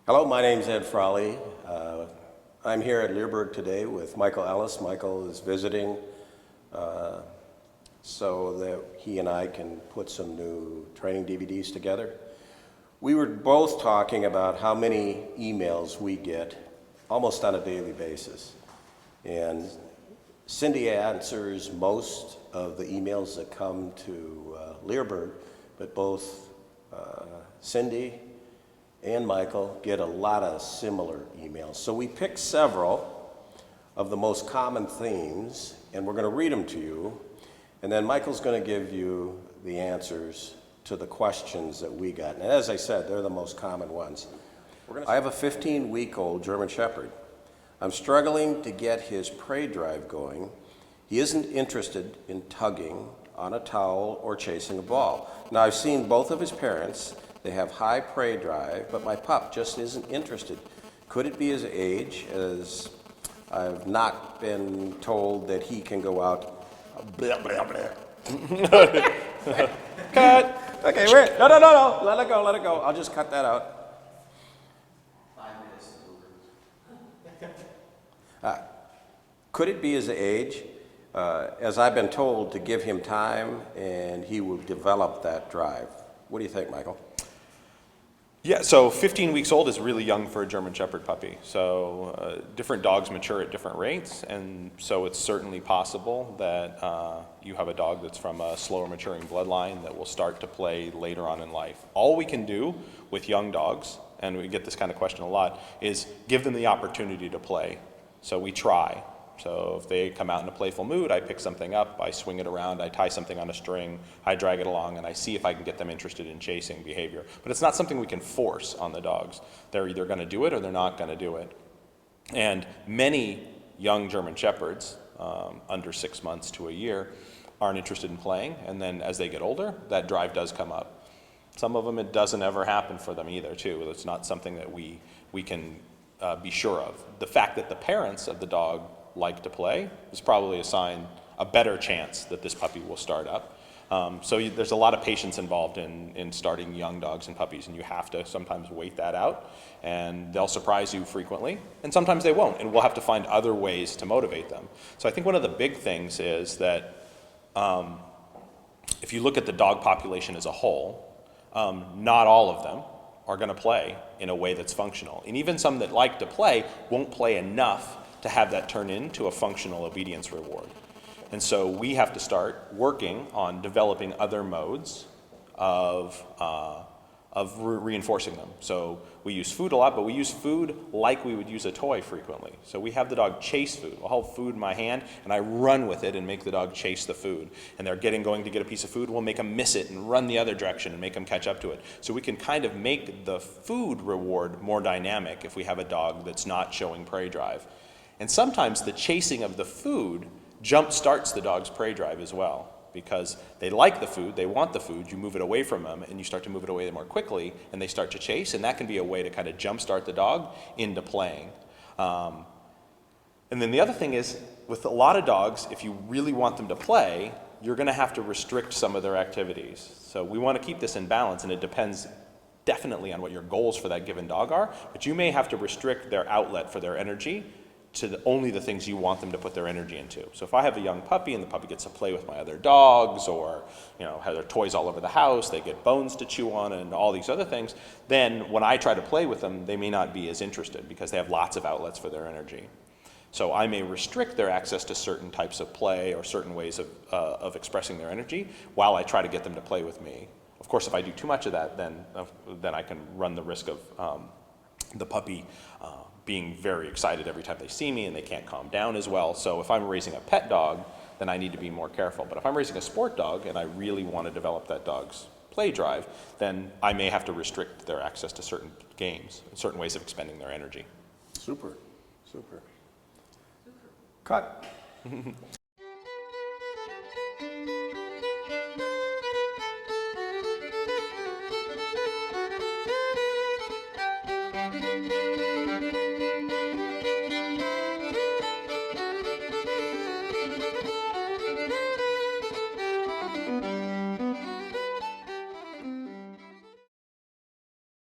Hello, my name's Ed Frawley. I'm here at Leerburg today with Michael Ellis. Michael is visiting so that he and I can put some new training DVDs together. We were both talking about how many emails we get almost on a daily basis. And Cindy answers most of the emails that come to Leerburg, but both Cindy and Michael get a lot of similar emails. So we picked several of the most common themes, and we're going to read them to you. And then Michael's going to give you the answers to the questions that we got. And as I said, they're the most common ones. I have a 15-week-old German Shepherd. I'm struggling to get his prey drive going. He isn't interested in tugging on a towel or chasing a ball. Now, I've seen both of his parents. They have high prey drive, but my pup just isn't interested. Could it be his age, as I've not been told that he can go out blah, blah, blah. Cut. Okay, wait. No. Let it go. I'll just cut that out. 5 minutes. Could it be his age? As I've been told, to give him time and he will develop that drive. What do you think, Michael? Yeah, so 15 weeks old is really young for a German Shepherd puppy. So different dogs mature at different rates, and so it's certainly possible that you have a dog that's from a slower maturing bloodline that will start to play later on in life. All we can do with young dogs, and we get this kind of question a lot, is give them the opportunity to play. So we try. So if they come out in a playful mood, I pick something up, I swing it around, I tie something on a string, I drag it along, and I see if I can get them interested in chasing behavior. But it's not something we can force on the dogs. They're either going to do it or they're not going to do it. And many young German Shepherds, under 6 months to a year, aren't interested in playing, and then as they get older, that drive does come up. Some of them, it doesn't ever happen for them either, too. It's not something that we can be sure of. The fact that the parents of the dog like to play is probably a better chance that this puppy will start up. So there's a lot of patience involved in starting young dogs and puppies, and you have to sometimes wait that out, and they'll surprise you frequently, and sometimes they won't, and we'll have to find other ways to motivate them. So I think one of the big things is that if you look at the dog population as a whole, not all of them are going to play in a way that's functional. And even some that like to play won't play enough to have that turn into a functional obedience reward. And so we have to start working on developing other modes of reinforcing them. So we use food a lot, but we use food like we would use a toy frequently. So we have the dog chase food. I'll hold food in my hand and I run with it and make the dog chase the food. And they're going to get a piece of food, we'll make them miss it and run the other direction and make them catch up to it. So we can kind of make the food reward more dynamic if we have a dog that's not showing prey drive. And sometimes the chasing of the food jump starts the dog's prey drive as well, because they like the food, they want the food, you move it away from them, and you start to move it away more quickly, and they start to chase, and that can be a way to kind of jump start the dog into playing. And then the other thing is, with a lot of dogs, if you really want them to play, you're going to have to restrict some of their activities. So we want to keep this in balance, and it depends definitely on what your goals for that given dog are, but you may have to restrict their outlet for their energy to only the things you want them to put their energy into. So if I have a young puppy and the puppy gets to play with my other dogs, or have their toys all over the house, they get bones to chew on and all these other things, then when I try to play with them, they may not be as interested because they have lots of outlets for their energy. So I may restrict their access to certain types of play or certain ways of expressing their energy while I try to get them to play with me. Of course, if I do too much of that, then I can run the risk of the puppy being very excited every time they see me, and they can't calm down as well. So if I'm raising a pet dog, then I need to be more careful. But if I'm raising a sport dog and I really want to develop that dog's play drive, then I may have to restrict their access to certain games, certain ways of expending their energy. Super. Cut.